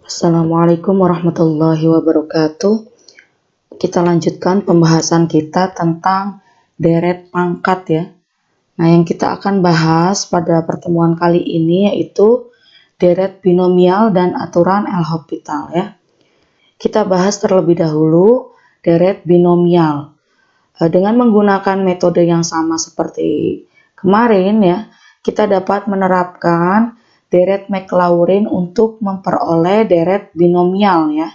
Assalamualaikum warahmatullahi wabarakatuh. Kita lanjutkan pembahasan kita tentang deret pangkat ya. Nah, yang kita akan bahas pada pertemuan kali ini yaitu deret binomial dan aturan L'Hopital ya. Kita bahas terlebih dahulu deret binomial. Dengan menggunakan metode yang sama seperti kemarin ya, kita dapat menerapkan deret Maclaurin untuk memperoleh deret binomial ya.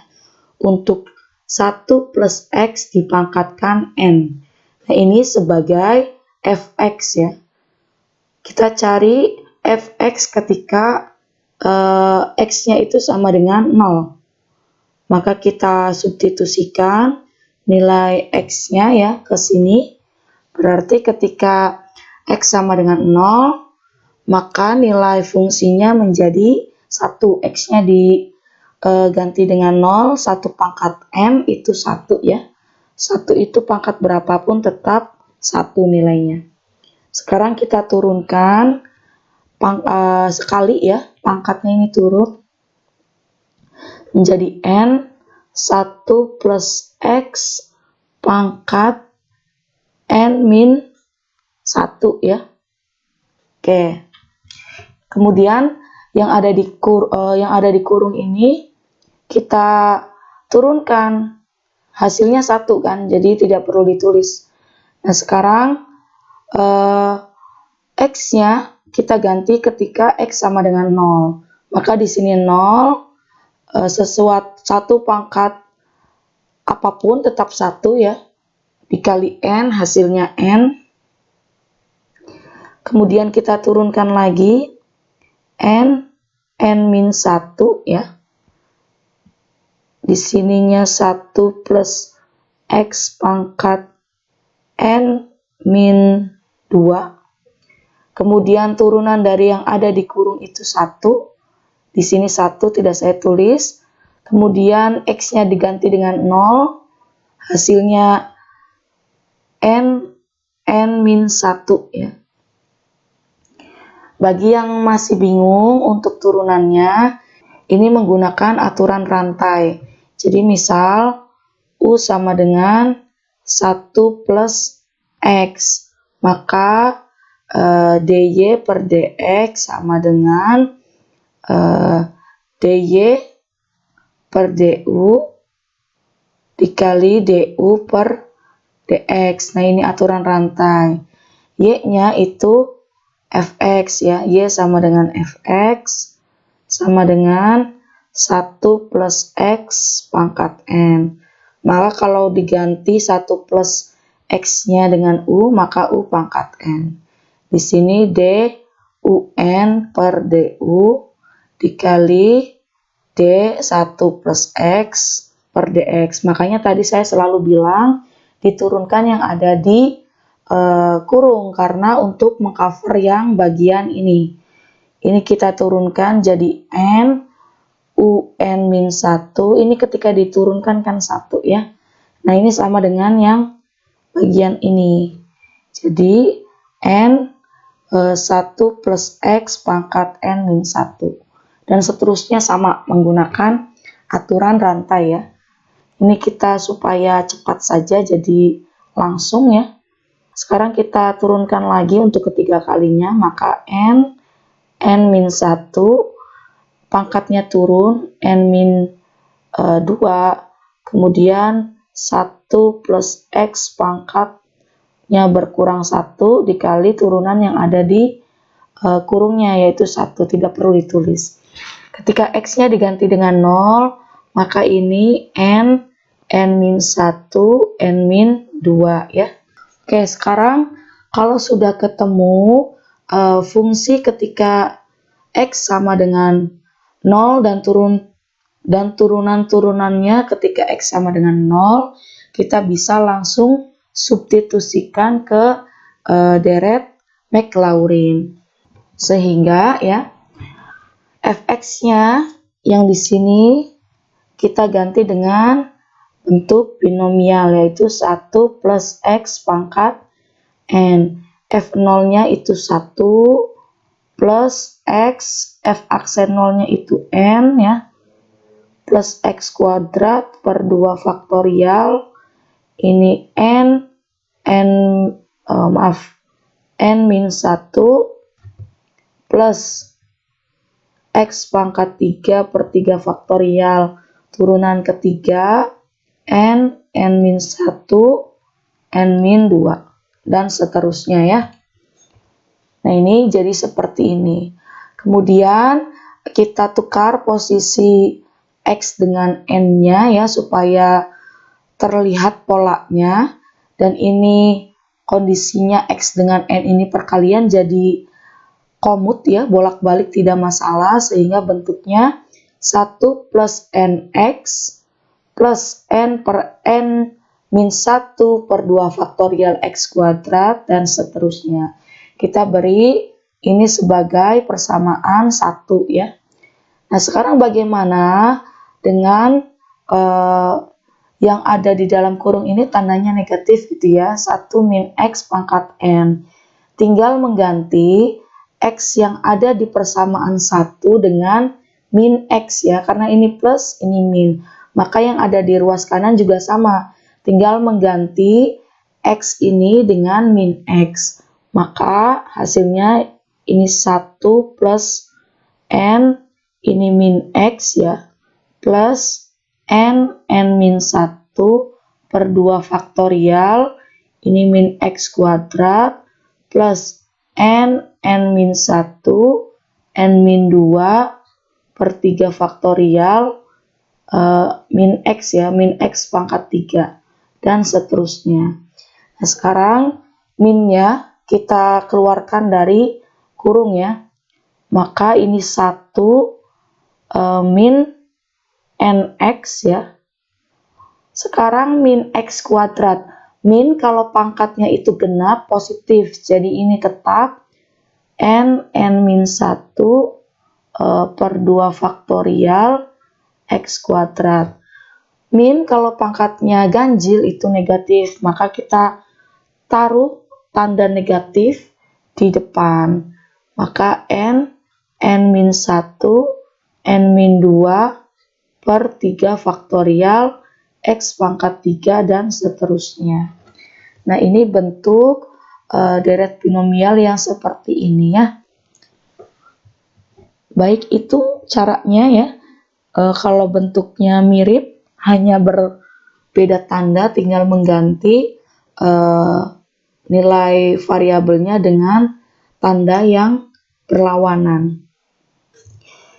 Untuk 1 plus X dipangkatkan N. Nah, ini sebagai fx ya. Kita cari fx ketika X-nya itu sama dengan 0. Maka kita substitusikan nilai X-nya ya ke sini. Berarti ketika X sama dengan 0, maka nilai fungsinya menjadi 1. X-nya diganti dengan 0, 1 pangkat M itu 1 ya. 1 itu pangkat berapapun tetap 1 nilainya. Sekarang kita turunkan sekali ya, pangkatnya ini turun menjadi N 1 plus X pangkat N min 1 ya. Oke. Kemudian yang ada di kurung ini kita turunkan, hasilnya 1 kan, jadi tidak perlu ditulis. Nah, sekarang X-nya kita ganti ketika X sama dengan 0. Maka di sini 0, satu pangkat apapun tetap 1 ya, dikali N, hasilnya N. Kemudian kita turunkan lagi N min 1 ya. Di sininya 1 plus X pangkat N min 2. Kemudian turunan dari yang ada di kurung itu 1. Di sini 1 tidak saya tulis. Kemudian X-nya diganti dengan 0. Hasilnya N min 1 ya. Bagi yang masih bingung untuk turunannya, ini menggunakan aturan rantai. Jadi misal U sama dengan 1 plus X, maka dy per dx sama dengan dy per du dikali du per dx. Nah, ini aturan rantai. Y-nya itu fx ya. Y sama dengan fx sama dengan 1 plus X pangkat N. Maka kalau diganti 1 plus X-nya dengan U, maka U pangkat N. Di sini D UN per DU dikali D 1 plus X per DX. Makanya tadi saya selalu bilang diturunkan yang ada di kurung karena untuk mengcover yang bagian ini. Ini kita turunkan jadi N UN min 1. Ini ketika diturunkan kan 1 ya. Nah, ini sama dengan yang bagian ini. Jadi N 1 plus X pangkat N min 1. Dan seterusnya sama menggunakan aturan rantai ya. Ini kita supaya cepat saja jadi langsung ya. Sekarang kita turunkan lagi untuk ketiga kalinya, maka N min 1 pangkatnya turun N min 2, kemudian 1 plus X pangkatnya berkurang 1 dikali turunan yang ada di kurungnya yaitu 1, tidak perlu ditulis. Ketika X-nya diganti dengan 0, maka ini N min 1, N min 2 ya. Oke, sekarang kalau sudah ketemu fungsi ketika X sama dengan 0 dan turunan-turunannya ketika X sama dengan 0, kita bisa langsung substitusikan ke deret Maclaurin. Sehingga ya fx-nya yang di sini kita ganti dengan bentuk binomial yaitu 1 plus X pangkat N. F0-nya itu 1 plus X, F aksen 0-nya itu N ya. plus X kuadrat per 2 faktorial, ini N min 1 plus X pangkat 3 per 3 faktorial, turunan ketiga, N min 1, N min 2, dan seterusnya ya. Nah ini jadi seperti ini. Kemudian kita tukar posisi X dengan N-nya ya supaya terlihat polanya. Dan ini kondisinya X dengan N ini perkalian jadi komut ya, bolak-balik tidak masalah, sehingga bentuknya 1 plus NX plus N per N min 1 per 2 faktorial X kuadrat, dan seterusnya. Kita beri ini sebagai persamaan 1 ya. Nah sekarang bagaimana dengan yang ada di dalam kurung ini tandanya negatif gitu ya, 1 min X pangkat N. Tinggal mengganti X yang ada di persamaan 1 dengan min X ya, karena ini plus, ini min. Maka yang ada di ruas kanan juga sama, tinggal mengganti X ini dengan min X. Maka hasilnya ini 1 plus N, ini min X ya, plus N min 1 per 2 faktorial, ini min X kuadrat, plus N min 1, N min 2 per 3 faktorial, min X ya, min X pangkat 3, dan seterusnya. Nah sekarang minnya kita keluarkan dari kurung ya. Maka ini 1 min NX ya. Sekarang min X kuadrat. Min kalau pangkatnya itu genap positif, jadi ini tetap N min 1 per 2 faktorial X kuadrat. Min kalau pangkatnya ganjil itu negatif, maka kita taruh tanda negatif di depan. Maka N min 1, N min 2 per 3 faktorial X pangkat 3, dan seterusnya. Nah ini bentuk deret binomial yang seperti ini ya. Baik, itu caranya ya. Kalau bentuknya mirip, hanya berbeda tanda, tinggal mengganti nilai variabelnya dengan tanda yang berlawanan.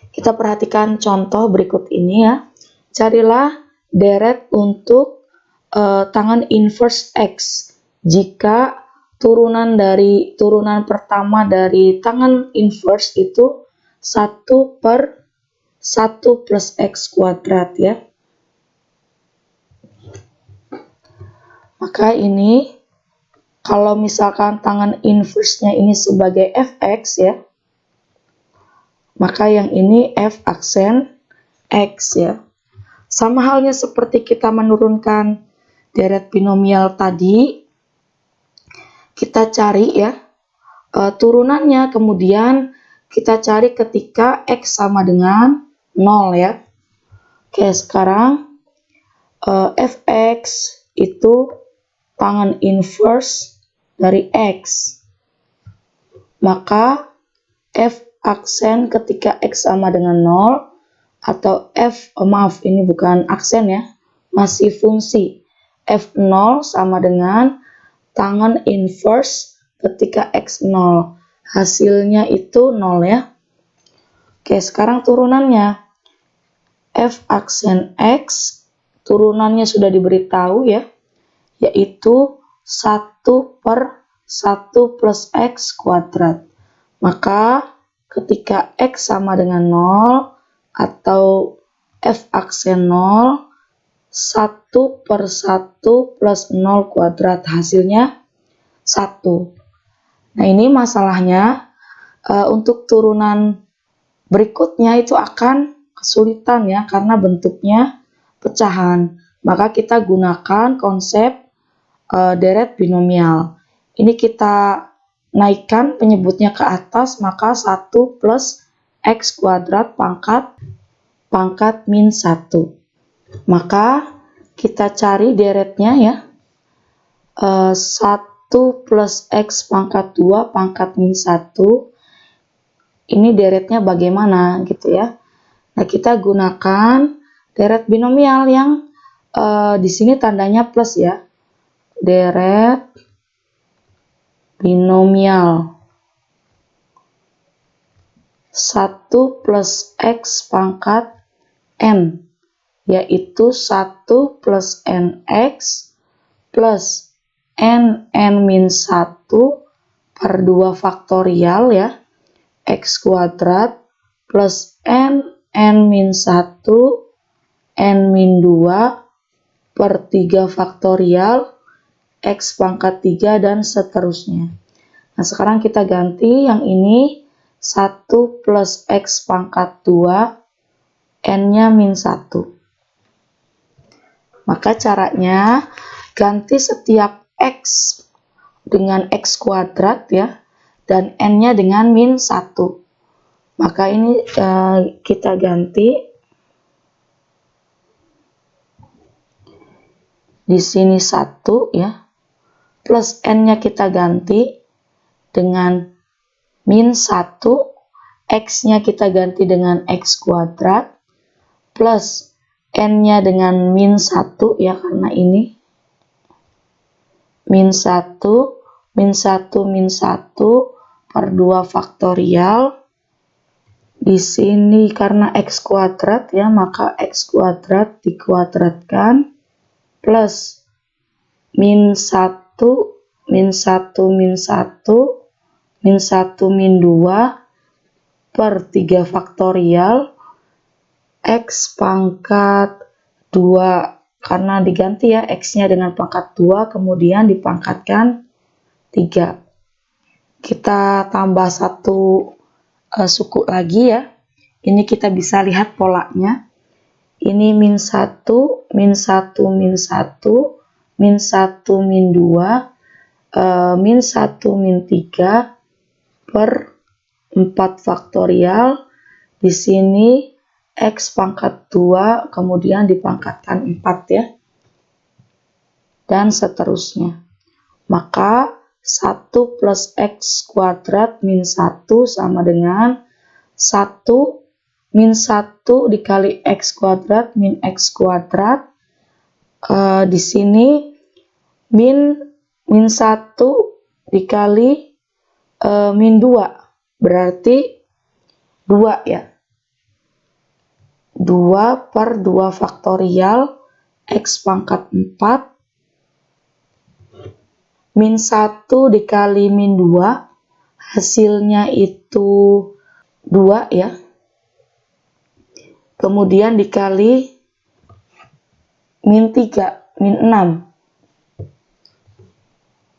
Kita perhatikan contoh berikut ini ya. Carilah deret untuk tangan inverse X jika turunan pertama dari tangan inverse itu 1 per 1 plus X kuadrat ya. Maka ini kalau misalkan tangan inverse-nya ini sebagai fx ya, maka yang ini f aksen x ya. Sama halnya seperti kita menurunkan deret binomial tadi, kita cari ya turunannya, kemudian kita cari ketika x sama dengan 0 ya. Oke, sekarang fx itu tangan inverse dari x, maka f aksen ketika x sama dengan 0, atau ini bukan aksen ya, masih fungsi, f0 sama dengan tangan inverse ketika x 0, hasilnya itu 0 ya. Oke, sekarang turunannya f aksen x, turunannya sudah diberitahu ya, yaitu 1 per 1 plus X kuadrat. Maka ketika X sama dengan 0 atau F aksen 0, 1 per 1 plus 0 kuadrat, hasilnya 1. Nah ini masalahnya untuk turunan berikutnya itu akan kesulitan ya, karena bentuknya pecahan. Maka kita gunakan konsep deret binomial. Ini kita naikkan penyebutnya ke atas, maka 1 plus X kuadrat pangkat pangkat min 1. Maka kita cari deretnya ya. 1 plus X pangkat 2 pangkat min 1. Ini deretnya bagaimana gitu ya. Nah, kita gunakan deret binomial yang di sini tandanya plus ya. Deret binomial 1 plus X pangkat N, yaitu 1 plus NX plus N-N-1 per 2 faktorial ya, X kuadrat plus N-N-1 N-2 per 3 faktorial X pangkat 3 dan seterusnya. Nah, sekarang kita ganti yang ini 1 plus X pangkat 2 N-nya min 1. Maka caranya ganti setiap X dengan X kuadrat ya, dan N-nya dengan min 1. Maka ini kita ganti. Di sini 1 ya, plus N-nya kita ganti dengan min 1, X-nya kita ganti dengan X kuadrat, plus N-nya dengan min 1 ya, karena ini min 1, min 1, min 1 per 2 faktorial. Di sini karena X kuadrat ya, maka X kuadrat dikuadratkan plus min 1, min 1, min 1, min 1, min 2 per 3 faktorial X pangkat 2, karena diganti ya X-nya dengan pangkat 2, kemudian dipangkatkan 3. Kita tambah satu suku lagi ya. Ini kita bisa lihat polanya. Ini min 1, min 1, min 1, min 1, min 2, min 1, min 3 per 4 faktorial. Di sini X pangkat 2 kemudian dipangkatkan 4 ya. Dan seterusnya. Maka 1 plus X kuadrat min 1 sama dengan 1 min 1 dikali X kuadrat min X kuadrat. Di sini min 1 dikali min 2 berarti 2 ya. 2 per 2 faktorial X pangkat 4 min 1 dikali min 2 hasilnya itu 2 ya. Kemudian dikali min 3, min 6.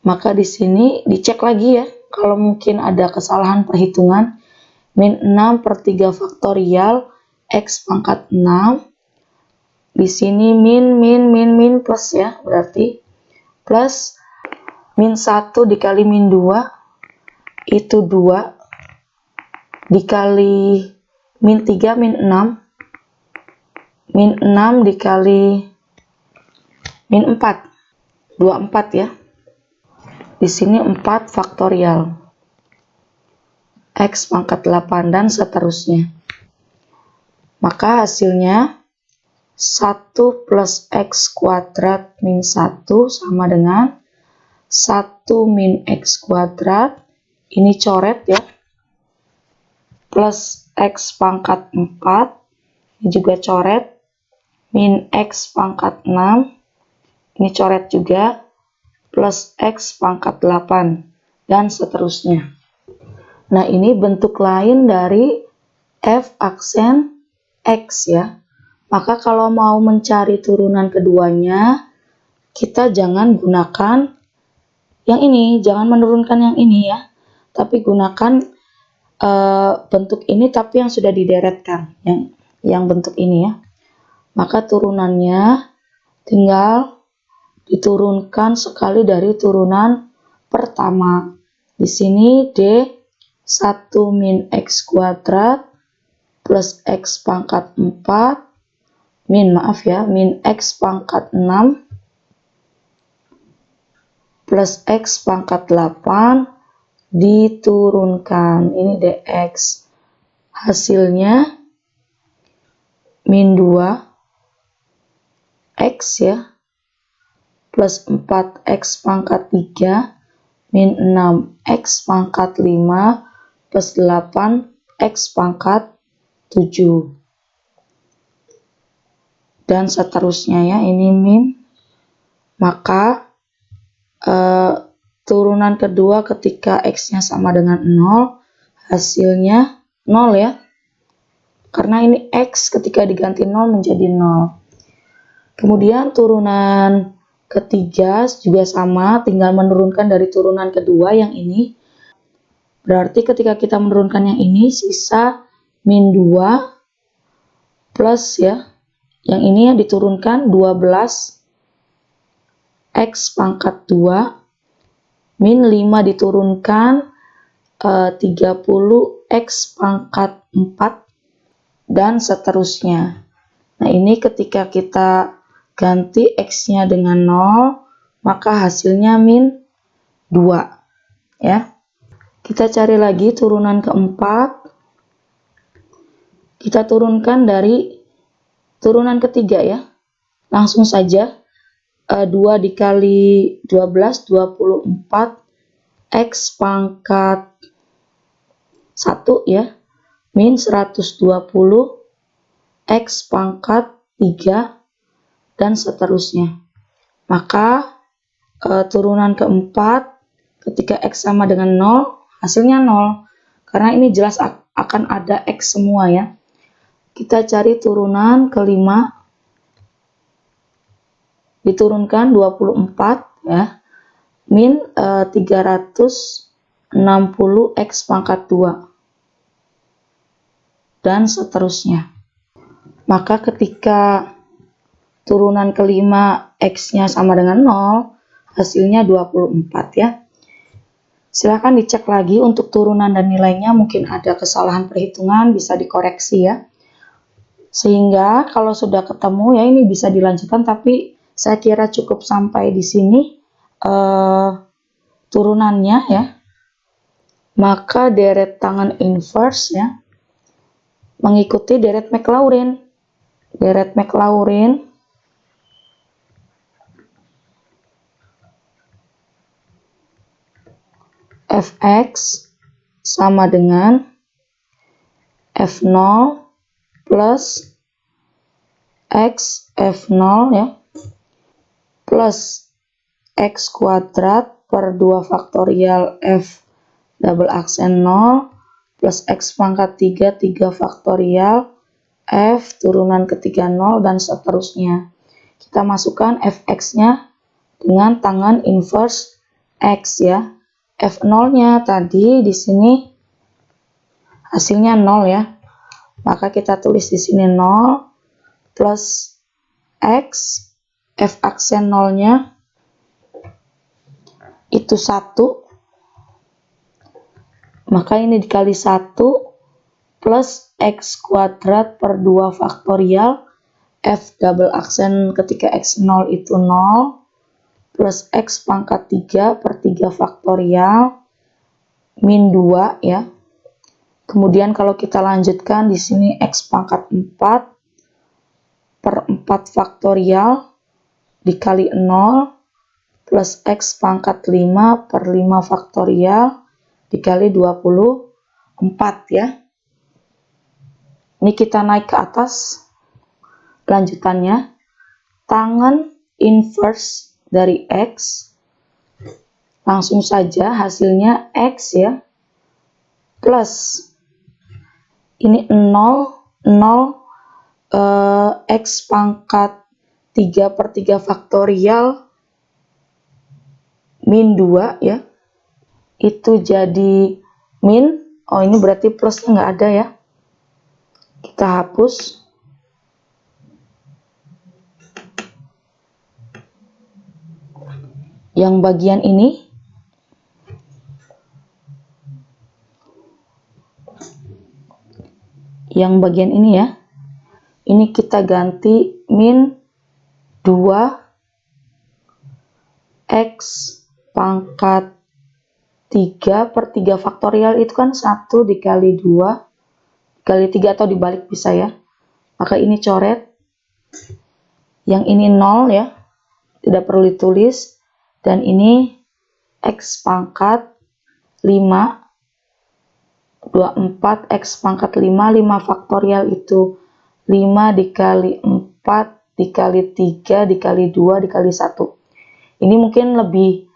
Maka di sini dicek lagi ya, kalau mungkin ada kesalahan perhitungan. Min 6 per 3 faktorial X pangkat 6. Di sini min plus ya, berarti plus min 1 dikali min 2 itu 2 dikali min 3 min 6. Min 6 dikali min 4, 24 ya. Di sini 4 faktorial X pangkat 8 dan seterusnya. Maka hasilnya 1 plus X kuadrat min 1 sama dengan 1 min X kuadrat. Ini coret ya. Plus X pangkat 4. Ini juga coret. Min X pangkat 6, ini coret juga, plus X pangkat 8, dan seterusnya. Nah, ini bentuk lain dari F aksen X ya. Maka kalau mau mencari turunan keduanya, kita jangan gunakan yang ini, jangan menurunkan yang ini ya. Tapi gunakan bentuk ini tapi yang sudah dideretkan, yang bentuk ini ya. Maka turunannya tinggal diturunkan sekali dari turunan pertama. Di sini D 1 min X kuadrat plus X pangkat 4 min X pangkat 6 plus X pangkat 8 diturunkan. Ini dx. Hasilnya min 2 X ya, plus 4X pangkat 3 min 6X pangkat 5 plus 8X pangkat 7. Dan seterusnya ya, ini min. Maka turunan kedua ketika X-nya sama dengan 0, hasilnya 0 ya. Karena ini X ketika diganti 0 menjadi 0. Kemudian turunan ketiga juga sama, tinggal menurunkan dari turunan kedua yang ini. Berarti ketika kita menurunkan yang ini, sisa min 2 plus ya, yang ini yang diturunkan 12 X pangkat 2 min 5 diturunkan 30 X pangkat 4 dan seterusnya. Nah, ini ketika kita ganti X-nya dengan 0, maka hasilnya min 2 ya. Kita cari lagi turunan keempat. Kita turunkan dari turunan ketiga ya. Langsung saja 2 dikali 12, 24 X pangkat 1 ya, min 120 X pangkat 3 dan seterusnya. Maka turunan keempat ketika X sama dengan 0, hasilnya 0. Karena ini jelas akan ada X semua ya. Kita cari turunan kelima. Diturunkan 24 ya. Min 360 X pangkat 2. Dan seterusnya. Maka ketika turunan kelima X-nya sama dengan 0, hasilnya 24 ya. Silahkan dicek lagi untuk turunan dan nilainya, mungkin ada kesalahan perhitungan, bisa dikoreksi ya. Sehingga kalau sudah ketemu ya ini bisa dilanjutkan, tapi saya kira cukup sampai di sini turunannya ya. Maka deret tangan inverse ya, mengikuti deret Maclaurin. Deret Maclaurin Fx sama dengan F0 plus X F0 ya, plus X kuadrat per 2 faktorial F double aksen 0 plus X pangkat 3 faktorial F turunan ketiga 0 dan seterusnya. Kita masukkan Fx-nya dengan tangan inverse X ya. F0-nya tadi di sini hasilnya 0 ya. Maka kita tulis di sini 0 plus X, F aksen 0-nya itu 1. Maka ini dikali 1 plus X kuadrat per 2 faktorial F double aksen ketika X0 itu 0 plus X pangkat 3 per 3 faktorial min 2 ya. Kemudian kalau kita lanjutkan di sini X pangkat 4 per 4 faktorial dikali 0 plus X pangkat 5 per 5 faktorial dikali 24 ya. Ini kita naik ke atas. Lanjutannya, tangan inverse dari X, langsung saja hasilnya X ya, plus ini 0 X pangkat 3 per 3 faktorial min 2 ya, itu jadi min, oh ini berarti plusnya nggak ada ya, kita hapus. Yang bagian ini yang bagian ini ya. Ini kita ganti min 2 X pangkat 3 per 3 faktorial itu kan 1 dikali 2 kali 3 atau dibalik bisa ya. Maka ini coret. Yang ini 0 ya. Tidak perlu ditulis. Dan ini X pangkat 5. 24 X pangkat 5. 5 faktorial itu 5 dikali 4 dikali 3 dikali 2 dikali 1. Ini mungkin lebih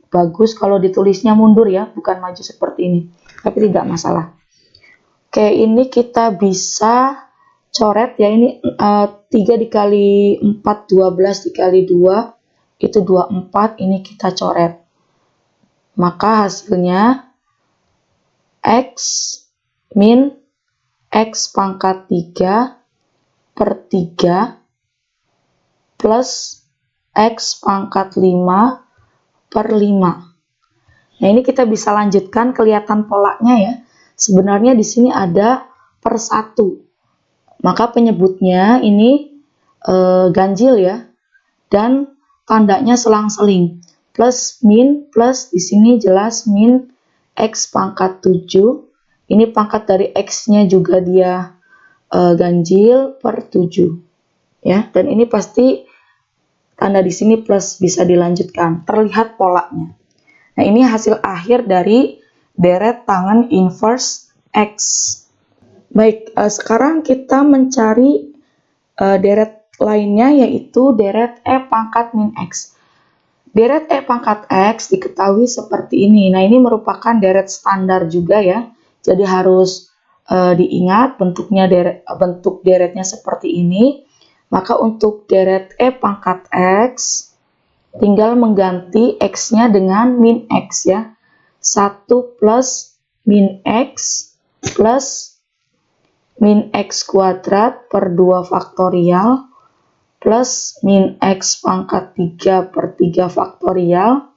bagus kalau ditulisnya mundur ya, bukan maju seperti ini. Tapi tidak masalah. Oke, ini kita bisa coret ya. Ini 3 dikali 4 12 dikali 2 itu 24. Ini kita coret. Maka hasilnya X min X pangkat 3 per 3 plus X pangkat 5 per 5. Nah, ini kita bisa lanjutkan, kelihatan polanya ya. Sebenarnya di sini ada per 1. Maka penyebutnya ini ganjil ya. Dan tandanya selang-seling. Plus min plus di sini jelas min X pangkat 7. Ini pangkat dari X-nya juga dia ganjil per 7. Ya, dan ini pasti tanda di sini plus, bisa dilanjutkan. Terlihat polanya. Nah, ini hasil akhir dari deret tangen inverse X. Baik, sekarang kita mencari deret lainnya, yaitu deret E pangkat min X. Deret E pangkat X diketahui seperti ini. Nah, ini merupakan deret standar juga ya. Jadi harus diingat bentuk deretnya seperti ini. Maka untuk deret E pangkat X, tinggal mengganti X-nya dengan min X ya. 1 plus min X plus min X kuadrat per 2 faktorial plus min X pangkat 3 per 3 faktorial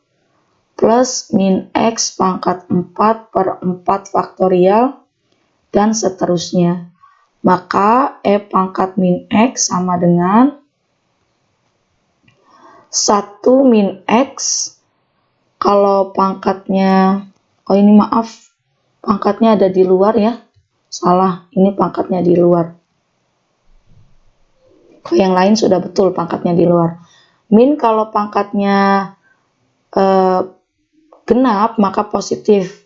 plus min X pangkat 4 per 4 faktorial dan seterusnya. Maka E pangkat min X sama dengan 1 min X. Kalau pangkatnya, oh ini maaf, pangkatnya ada di luar ya. Salah, ini pangkatnya di luar. Kalau yang lain sudah betul pangkatnya di luar. Min kalau pangkatnya genap maka positif.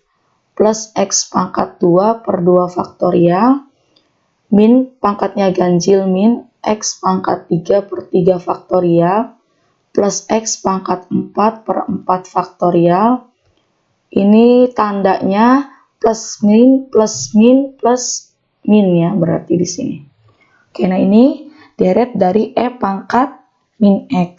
Plus X pangkat 2 per 2 faktorial. Min pangkatnya ganjil min X pangkat 3 per 3 faktorial. Plus X pangkat 4 per 4 faktorial. Ini tandanya plus min ya, berarti di sini. Oke, nah ini deret dari E pangkat min X.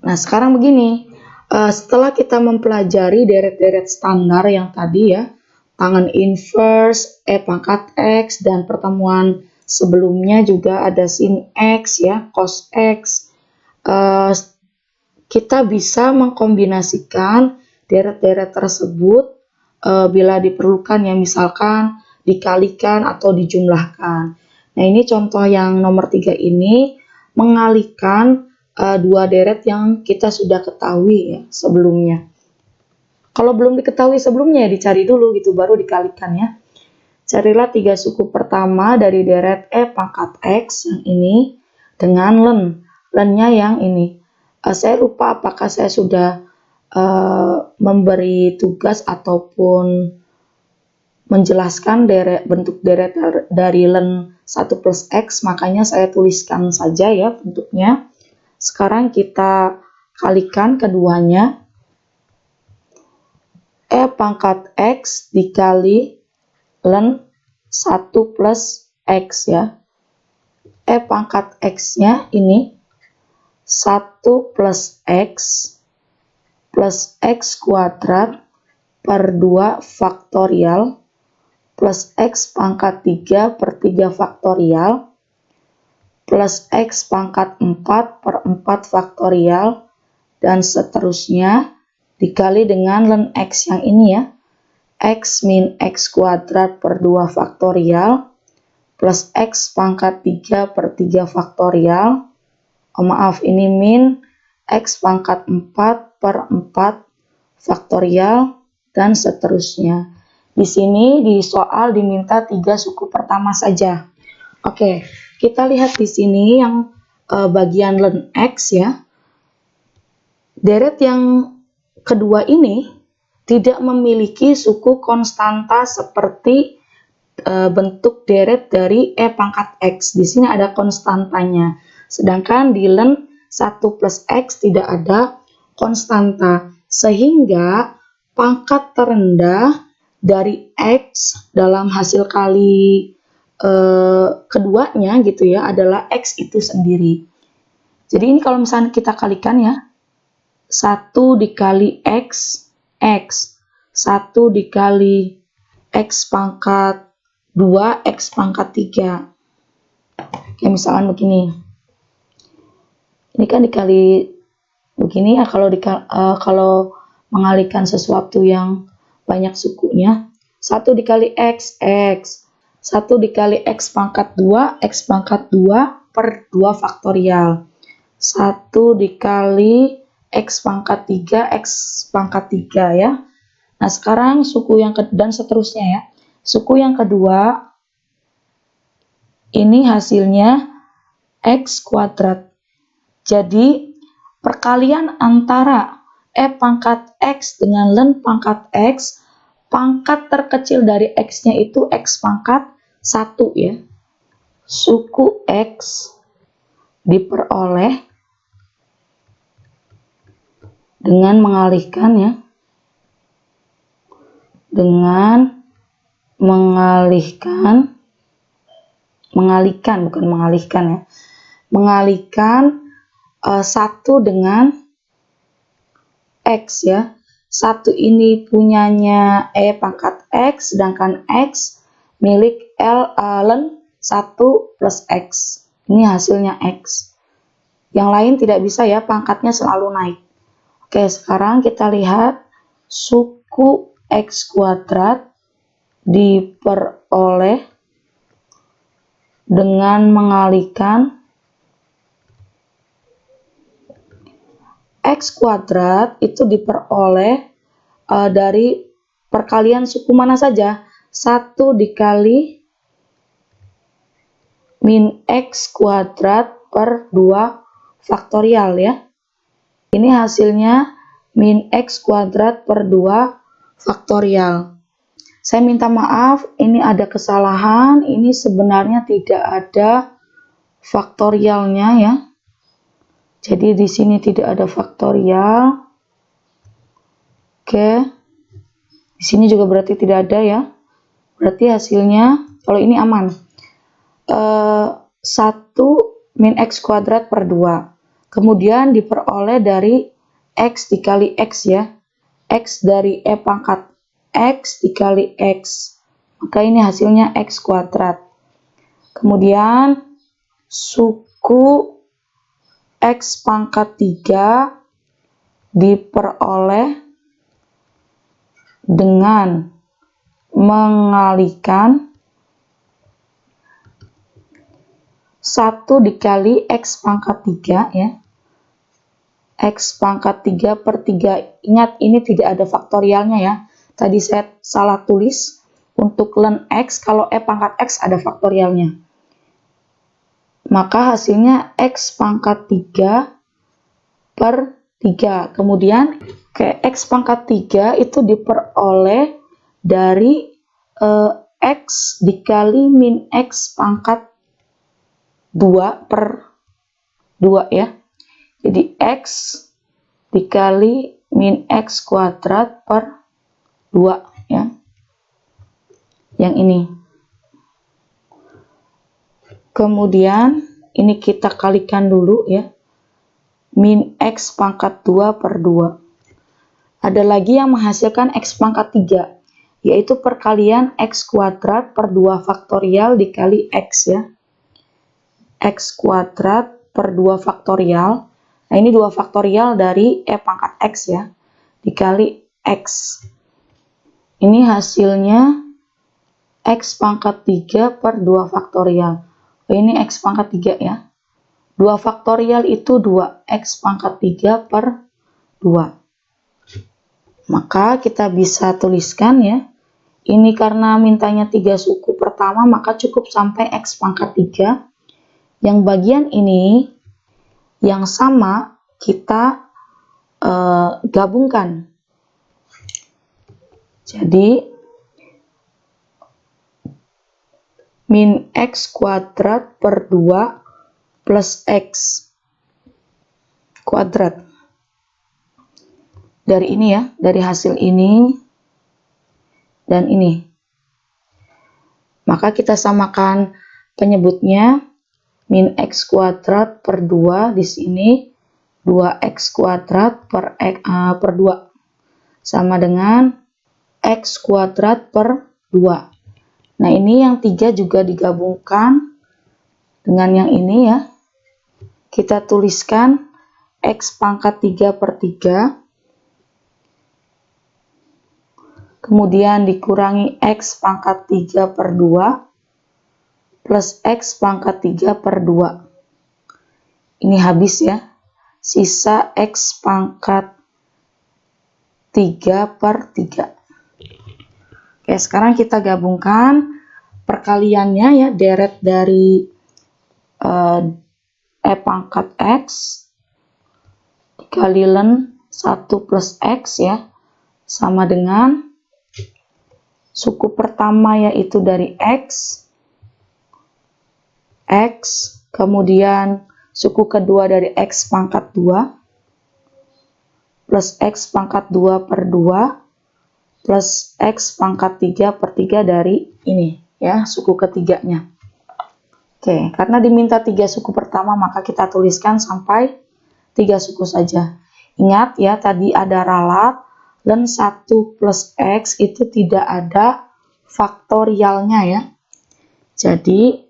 Nah, sekarang begini, setelah kita mempelajari deret-deret standar yang tadi ya, tangen inverse, E pangkat X, dan pertemuan sebelumnya juga ada sin X ya, cos X. Kita bisa mengkombinasikan deret-deret tersebut bila diperlukan ya, misalkan dikalikan atau dijumlahkan. Nah, ini contoh yang nomor 3 ini mengalihkan dua deret yang kita sudah ketahui ya sebelumnya. Kalau belum diketahui sebelumnya ya dicari dulu gitu, baru dikalikan ya. Carilah 3 suku pertama dari deret E pangkat X yang ini dengan lennya yang ini. Saya lupa apakah saya sudah memberi tugas ataupun menjelaskan bentuk deret dari len 1 plus X, makanya saya tuliskan saja ya bentuknya. Sekarang kita kalikan keduanya. E pangkat X dikali len 1 plus X ya. E pangkat X-nya ini 1 plus X kuadrat per 2 faktorial plus X pangkat 3 per 3 faktorial plus X pangkat 4 per 4 faktorial dan seterusnya dikali dengan len X yang ini ya, X min X kuadrat per 2 faktorial plus X pangkat 3 per 3 faktorial. Oh maaf, ini min X pangkat 4 per 4 faktorial dan seterusnya. Di sini di soal diminta 3 suku pertama saja. Oke, kita lihat di sini yang bagian ln X ya. Deret yang kedua ini tidak memiliki suku konstanta seperti bentuk deret dari E pangkat X. Di sini ada konstantanya. Sedangkan di ln 1 plus X tidak ada konstanta. Sehingga pangkat terendah dari X dalam hasil kali keduanya gitu ya adalah X itu sendiri. Jadi ini kalau misalnya kita kalikan ya, 1 dikali X, X. 1 dikali X pangkat 2, X pangkat 3. Kayak misalkan begini. Ini kan dikali begini ya, kalau mengalihkan sesuatu yang banyak sukunya. 1 dikali X, X. 1 dikali X pangkat 2, X pangkat 2 per 2 faktorial. 1 dikali X pangkat 3, X pangkat 3 ya. Nah sekarang suku yang dan seterusnya ya. Suku yang kedua, ini hasilnya X kuadrat. Jadi perkalian antara E pangkat X dengan ln pangkat X, pangkat terkecil dari X-nya itu X pangkat 1 ya. Suku X diperoleh dengan mengalihkan ya. Dengan mengalihkan satu dengan X ya. Satu ini punyanya E pangkat X, sedangkan X milik ln 1 plus X. Ini hasilnya X. Yang lain tidak bisa ya, pangkatnya selalu naik. Oke, sekarang kita lihat suku X kuadrat diperoleh dengan mengalihkan X kuadrat itu diperoleh dari perkalian suku mana saja? 1 dikali min X kuadrat per 2 faktorial ya. Ini hasilnya min X kuadrat per 2 faktorial. Saya minta maaf, ini ada kesalahan, ini sebenarnya tidak ada faktorialnya ya. Jadi di sini tidak ada faktorial. Oke. Di sini juga berarti tidak ada ya. Berarti hasilnya kalau ini aman. 1 min X kuadrat per 2. Kemudian diperoleh dari X dikali X ya. X dari E pangkat X dikali X. Maka ini hasilnya X kuadrat. Kemudian suku X pangkat 3 diperoleh dengan mengalihkan 1 dikali X pangkat 3 ya. X pangkat 3 per 3. Ingat ini tidak ada faktorialnya ya. Tadi saya salah tulis. Untuk ln X, kalau E pangkat X ada faktorialnya. Maka hasilnya X pangkat 3 per 3. Kemudian X pangkat 3 itu diperoleh dari X dikali min X pangkat 2 per 2 ya. Jadi X dikali min X kuadrat per 2 ya. Yang ini. Kemudian ini kita kalikan dulu ya. Min X pangkat 2 per 2. Ada lagi yang menghasilkan X pangkat 3. Yaitu perkalian X kuadrat per 2 faktorial dikali X ya. X kuadrat per 2 faktorial. Nah ini 2 faktorial dari E pangkat X ya. Dikali X. Ini hasilnya X pangkat 3 per 2 faktorial. Ini X pangkat 3 ya. 2 faktorial itu 2. X pangkat 3 per 2. Maka kita bisa tuliskan ya. Ini karena mintanya 3 suku pertama, maka cukup sampai X pangkat 3. Yang bagian ini yang sama kita gabungkan. Jadi min X kuadrat per 2 plus X kuadrat. Dari ini ya, dari hasil ini dan ini. Maka kita samakan penyebutnya min X kuadrat per 2 di sini 2X kuadrat per 2 sama dengan X kuadrat per 2. Nah, ini yang 3 juga digabungkan dengan yang ini ya. Kita tuliskan X pangkat 3 per 3. Kemudian dikurangi X pangkat 3 per 2. Plus X pangkat 3 per 2. Ini habis ya. Sisa X pangkat 3 per 3. Oke, sekarang kita gabungkan perkaliannya ya, deret dari E pangkat X dikali ln 1 plus X ya, sama dengan suku pertama yaitu dari X, kemudian suku kedua dari X pangkat 2, plus X pangkat 2 per 2, plus X pangkat 3 per 3 dari ini ya, suku ketiganya. Oke, karena diminta 3 suku pertama, maka kita tuliskan sampai 3 suku saja. Ingat ya, tadi ada ralat, ln 1 plus X itu tidak ada faktorialnya ya. Jadi,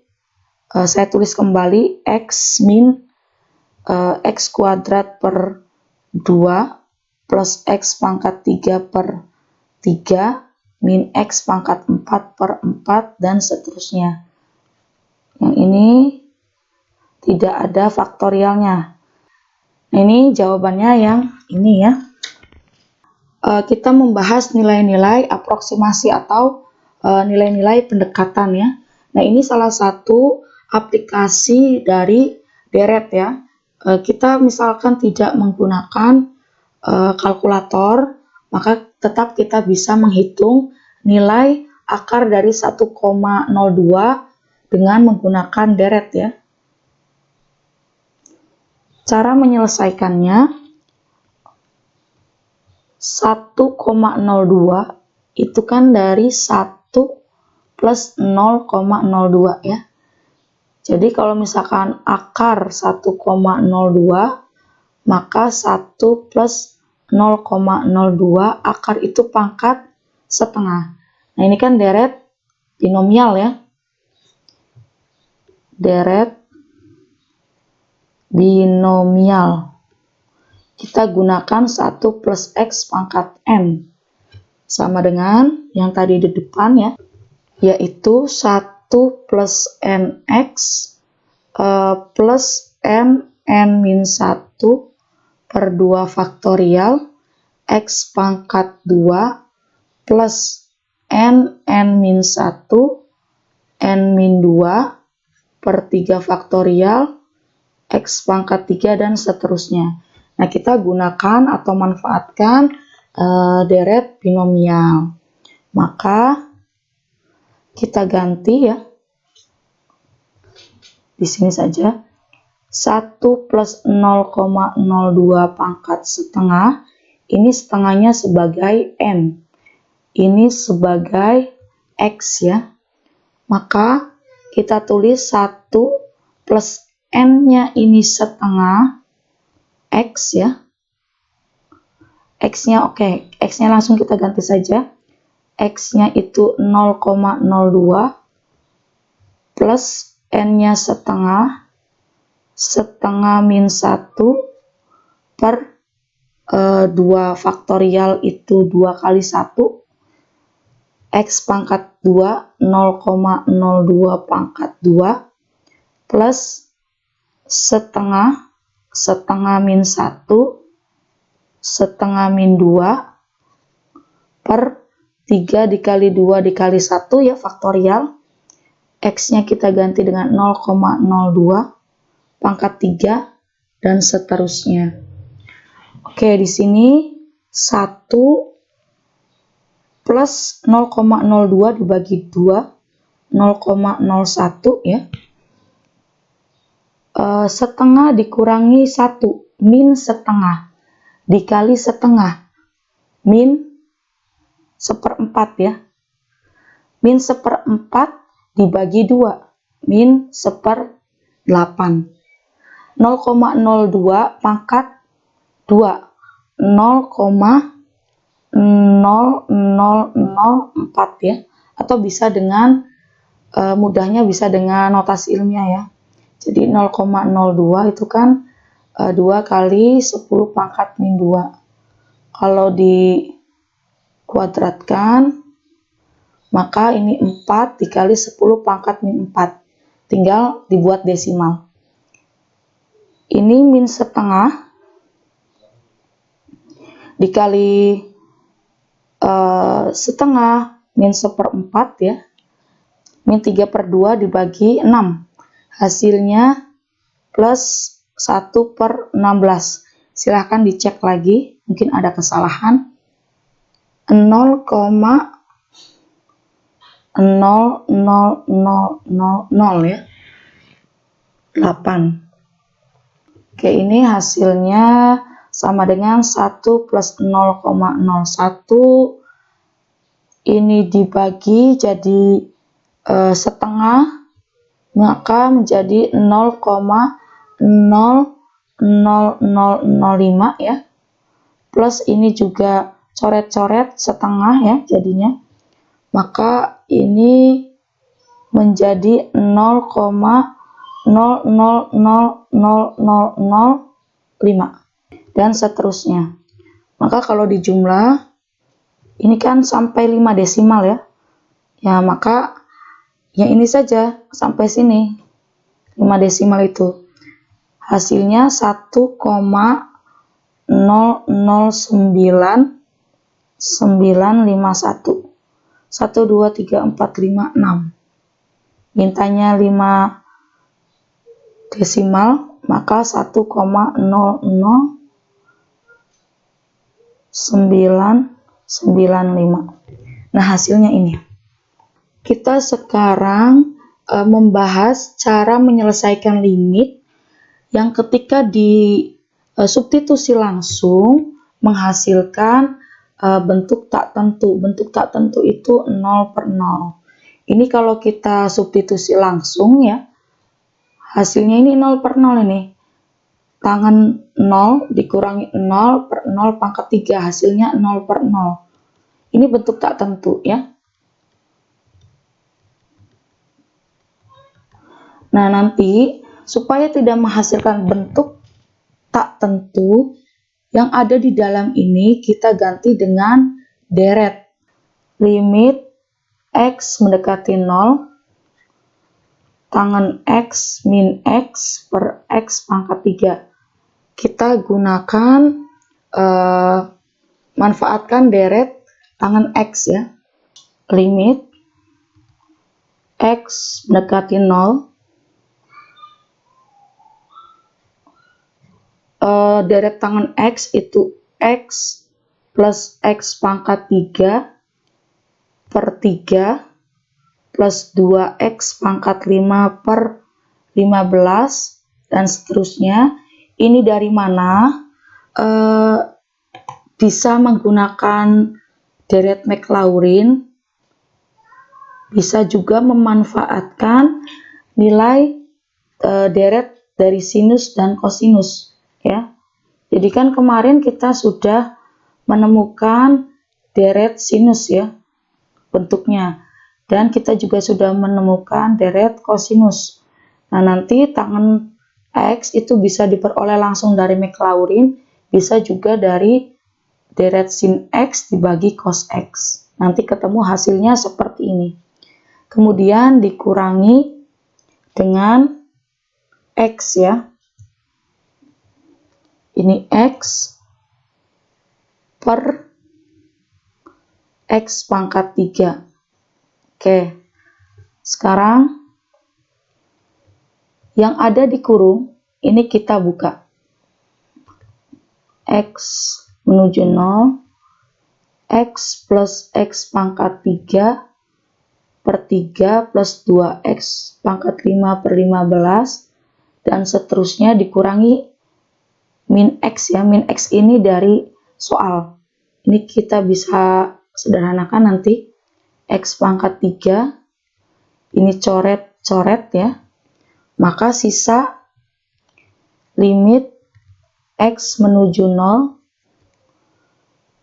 saya tulis kembali X min X kuadrat per 2 plus X pangkat 3 per 3 min X pangkat 4 per 4 dan seterusnya. Yang ini tidak ada faktorialnya. Nah, ini jawabannya yang ini ya. Kita membahas nilai-nilai aproksimasi atau nilai-nilai pendekatan ya. Nah, ini salah satu aplikasi dari deret ya. Kita misalkan tidak menggunakan kalkulator, maka tetap kita bisa menghitung nilai akar dari 1,02 dengan menggunakan deret ya. Cara menyelesaikannya 1,02 itu kan dari 1 plus 0,02 ya. Jadi kalau misalkan akar 1,02 maka 1 plus 0,02 akar itu pangkat setengah. Nah, ini kan deret binomial ya. Deret binomial. Kita gunakan 1 plus X pangkat N. Sama dengan yang tadi di depan ya. Yaitu 1 plus NX plus N-1 per 2 faktorial X pangkat 2 plus N-1 N-2 per 3 faktorial X pangkat 3 dan seterusnya. Nah, kita gunakan atau manfaatkan deret binomial. Maka kita ganti ya. Di sini saja. 1 plus 0,02 pangkat setengah. Ini setengahnya sebagai N. Ini sebagai X ya. Maka kita tulis 1 plus N-nya ini setengah X ya. X-nya oke. X-nya langsung kita ganti saja. X-nya itu 0,02 plus N-nya setengah min 1 per 2 faktorial itu 2 kali 1 X pangkat 2, 0,02 pangkat 2, plus setengah min 1, setengah min 2, per 3 dikali 2 dikali 1 ya, faktorial. X-nya kita ganti dengan 0,02 pangkat 3 dan seterusnya. Oke, di sini 1 plus 0,02 dibagi 2, 0,01 ya. Setengah dikurangi 1, min setengah, dikali setengah, min seperempat ya. Min seperempat dibagi 2, min 1/8. 0,02 pangkat 2, 0,0004 ya. Atau bisa dengan mudahnya bisa dengan notasi ilmiah ya. Jadi 0,02 itu kan 2 kali 10 pangkat min 2. Kalau dikuadratkan, maka ini 4 dikali 10 pangkat min 4. Tinggal dibuat desimal. Ini min setengah dikali setengah, min 1/4 ya. Min 3/2 dibagi 6. Hasilnya plus 1/16. Silahkan dicek lagi, mungkin ada kesalahan. 0,00000 ya. 8. Oke, ini hasilnya sama dengan 1 plus 0,01. Ini dibagi jadi setengah, maka menjadi 0,00005 ya. Plus ini juga coret-coret setengah ya jadinya. Maka ini menjadi 0,000005 dan seterusnya. Maka kalau dijumlah, ini kan sampai 5 desimal ya. Ya, maka ya ini saja sampai sini. 5 desimal itu. Hasilnya 1,009951. 1, 2, 3, 4, 5, 6. Mintanya 5 desimal, maka 1,00995. Nah, hasilnya ini. Kita sekarang membahas cara menyelesaikan limit yang ketika di substitusi langsung menghasilkan bentuk tak tentu. Bentuk tak tentu itu 0/0. Ini kalau kita substitusi langsung ya, hasilnya ini 0/0 ini. Tangan 0 dikurangi 0/0 pangkat 3, hasilnya 0/0. Ini bentuk tak tentu ya. Nah, nanti supaya tidak menghasilkan bentuk tak tentu, yang ada di dalam ini kita ganti dengan deret. Limit X mendekati 0, tangan X min X per X pangkat 3. Kita gunakan, manfaatkan deret tangan X ya. Limit X mendekati 0, deret tangan X itu X plus X pangkat 3 per 3 plus 2X pangkat 5 per 15 dan seterusnya. Ini dari mana? Bisa menggunakan deret Maclaurin, bisa juga memanfaatkan nilai deret dari sinus dan kosinus ya. Jadi kan kemarin kita sudah menemukan deret sinus ya bentuknya, dan kita juga sudah menemukan deret kosinus. Nah, nanti tangan X itu bisa diperoleh langsung dari Maclaurin, bisa juga dari deret sin X dibagi cos X. Nanti ketemu hasilnya seperti ini. Kemudian dikurangi dengan X ya. Ini X per X pangkat 3. Oke, sekarang yang ada di kurung, ini kita buka. X menuju 0, X plus X pangkat 3 per 3 plus 2X pangkat 5 per 15, dan seterusnya dikurangi min X ya. Min X ini dari soal. Ini kita bisa sederhanakan nanti. X pangkat 3, ini coret-coret ya. Maka sisa limit X menuju 0,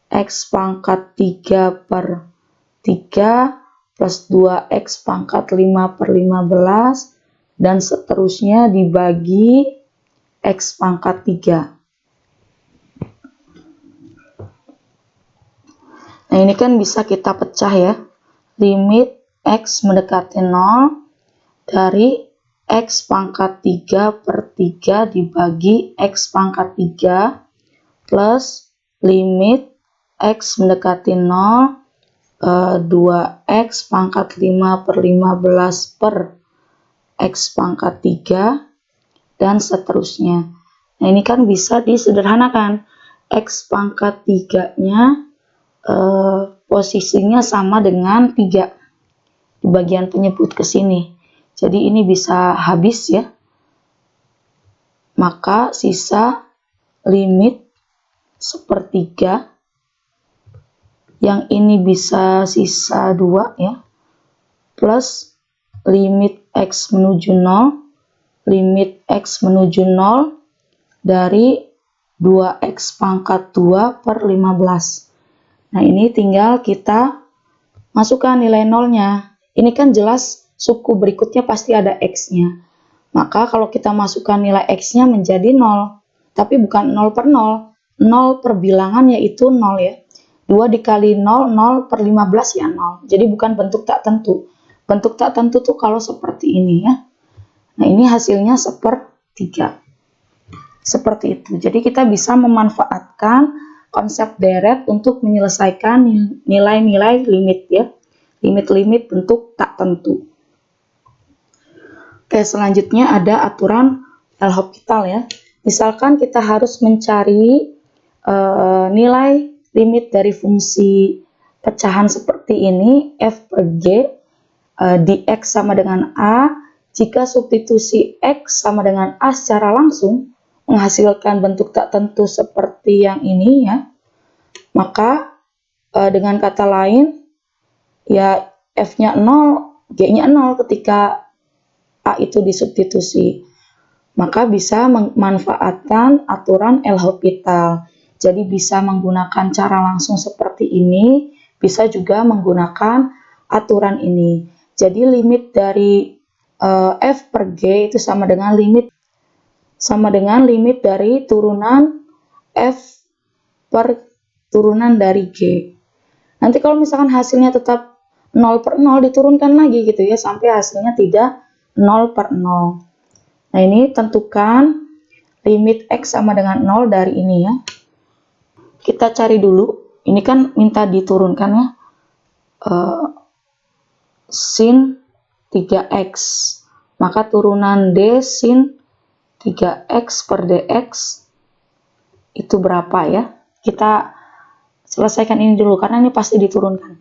X pangkat 3 per 3 plus 2X pangkat 5 per 15, dan seterusnya dibagi X pangkat 3. Nah, ini kan bisa kita pecah ya. Limit X mendekati 0 dari X pangkat 3 per 3 dibagi X pangkat 3 plus limit X mendekati 0 2X pangkat 5 per 15 per X pangkat 3 dan seterusnya. Nah, ini kan bisa disederhanakan. X pangkat 3-nya posisinya sama dengan 3 di bagian penyebut ke sini. Jadi ini bisa habis ya. Maka sisa limit sepertiga. Yang ini bisa sisa 2 ya. Plus limit X menuju 0. Limit X menuju 0 dari 2X pangkat 2 per 15. Nah, ini tinggal kita masukkan nilai nolnya. Ini kan jelas suku berikutnya pasti ada X-nya. Maka kalau kita masukkan nilai X-nya menjadi 0. Tapi bukan 0 per 0. 0 per bilangan yaitu 0 ya. 2 dikali 0, 0 per 15 ya 0. Jadi bukan bentuk tak tentu. Bentuk tak tentu tuh kalau seperti ini ya. Nah, ini hasilnya sepertiga. Seperti itu. Jadi kita bisa memanfaatkan konsep deret untuk menyelesaikan nilai-nilai limit ya. Limit-limit bentuk tak tentu. Oke, selanjutnya ada aturan L'Hopital ya. Misalkan kita harus mencari nilai limit dari fungsi pecahan seperti ini, f per g, di x sama dengan a, jika substitusi x sama dengan a secara langsung menghasilkan bentuk tak tentu seperti yang ini ya, maka dengan kata lain ya f-nya 0, g-nya 0 ketika a itu disubstitusi. Maka bisa memanfaatkan aturan L'Hopital. Jadi bisa menggunakan cara langsung seperti ini, bisa juga menggunakan aturan ini. Jadi limit dari f per g itu sama dengan limit dari turunan f per turunan dari g. Nanti kalau misalkan hasilnya tetap 0 per 0 diturunkan lagi gitu ya, sampai hasilnya tidak 0 per 0. Nah, ini tentukan limit x sama dengan 0 dari ini ya. Kita cari dulu, ini kan minta diturunkan ya, sin 3x, maka turunan d sin 3x per dx itu berapa ya. Kita selesaikan ini dulu karena ini pasti diturunkan.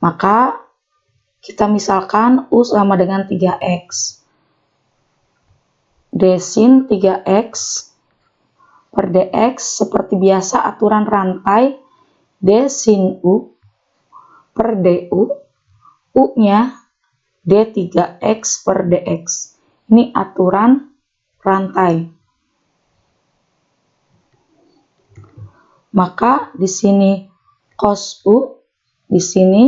Maka kita misalkan u sama dengan 3x, d sin 3x per dx seperti biasa aturan rantai d sin u per du, u-nya d3x per dx. Ini aturan rantai. Maka di sini cos u, di sini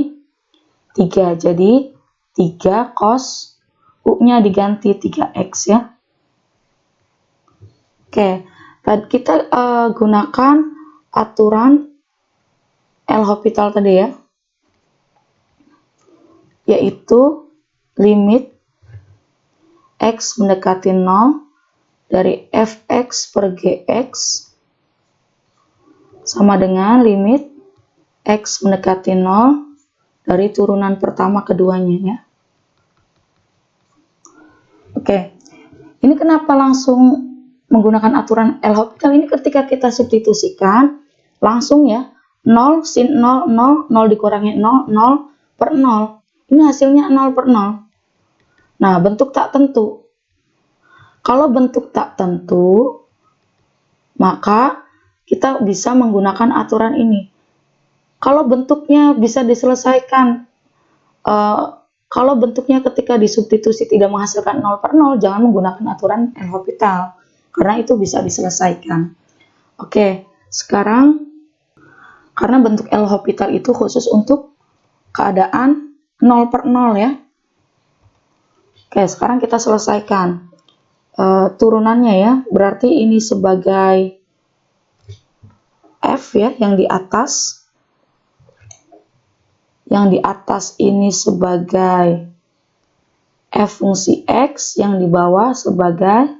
3. Jadi 3 cos u-nya diganti 3x ya. Oke. Tadi kita gunakan aturan L'Hopital tadi ya, yaitu limit X mendekati 0 dari fx per gx sama dengan limit X mendekati 0 dari turunan pertama keduanya ya. Oke, ini kenapa langsung menggunakan aturan L'Hopital? Ini ketika kita substitusikan langsung ya, 0 sin 0 0 0 dikurangi 0 0 per 0. Ini hasilnya 0 per 0. Nah, bentuk tak tentu. Kalau bentuk tak tentu, maka kita bisa menggunakan aturan ini. Kalau bentuknya bisa diselesaikan, kalau bentuknya ketika disubstitusi tidak menghasilkan 0 per 0, jangan menggunakan aturan L'Hopital, karena itu bisa diselesaikan. Oke, sekarang karena bentuk L'Hopital itu khusus untuk keadaan 0 per 0 ya. Oke, sekarang kita selesaikan turunannya ya. Berarti ini sebagai F ya, yang di atas. Yang di atas ini sebagai F fungsi X, yang di bawah sebagai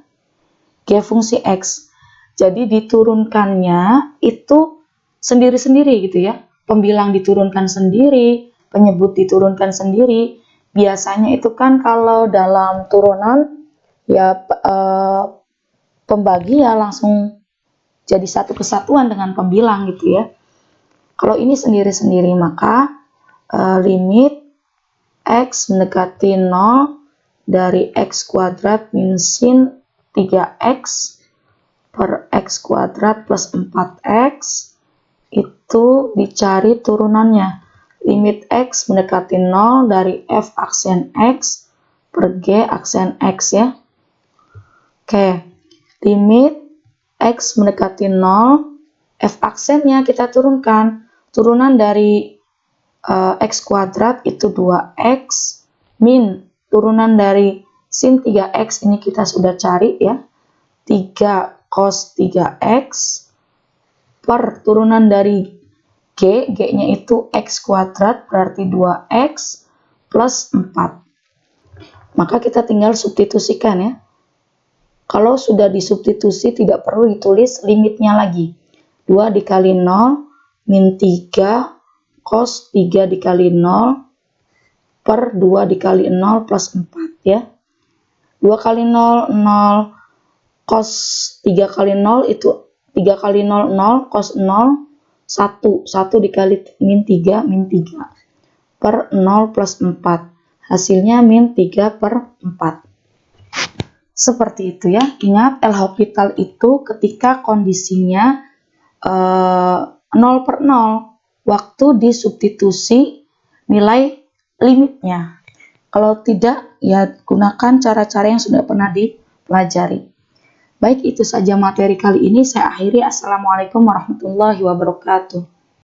G fungsi X. Jadi diturunkannya itu sendiri-sendiri gitu ya. Pembilang diturunkan sendiri, penyebut diturunkan sendiri. Biasanya itu kan kalau dalam turunan ya pembagi ya langsung jadi satu kesatuan dengan pembilang gitu ya. Kalau ini sendiri-sendiri, maka limit X mendekati 0 dari X kuadrat min sin 3X per X kuadrat plus 4X itu dicari turunannya. Limit X mendekati 0 dari F aksen X per G aksen X ya. Oke, limit X mendekati 0, F aksennya kita turunkan. Turunan dari X kuadrat itu 2X min turunan dari sin 3X ini kita sudah cari ya. 3 cos 3X per turunan dari G, G-nya itu X kuadrat berarti 2X plus 4. Maka kita tinggal substitusikan ya. Kalau sudah disubstitusi tidak perlu ditulis limitnya lagi. 2 dikali 0 min 3 cos 3 dikali 0 per 2 dikali 0 plus 4 ya. 2 kali 0, 0. Cos 3 kali 0 itu 3 kali 0, 0. Cos 0, 1. 1 dikali min 3 per 0 plus 4. Hasilnya min 3 per 4. Seperti itu ya. Ingat, L'Hopital itu ketika kondisinya 0 per 0. Waktu disubstitusi nilai limitnya. Kalau tidak, ya gunakan cara-cara yang sudah pernah dipelajari. Baik, itu saja materi kali ini. Saya akhiri. Assalamualaikum warahmatullahi wabarakatuh.